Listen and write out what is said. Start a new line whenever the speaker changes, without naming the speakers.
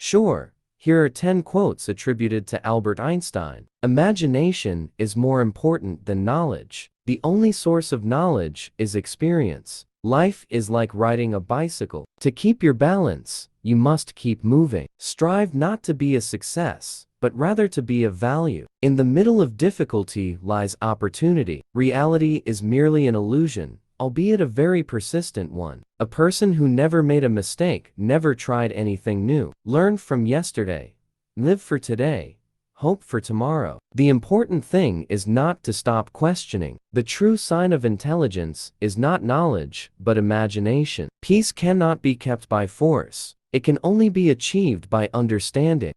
Sure, here are 10 quotes attributed to Albert Einstein. Imagination is more important than knowledge. The only source of knowledge is experience. Life is like riding a bicycle. To keep your balance, you must keep moving. Strive not to be a success, but rather to be of value. In the middle of difficulty lies opportunity. Reality is merely an illusion, albeit a very persistent one. A person who never made a mistake never tried anything new. Learn from yesterday. Live for today. Hope for tomorrow. The important thing is not to stop questioning. The true sign of intelligence is not knowledge, but imagination. Peace cannot be kept by force. It can only be achieved by understanding.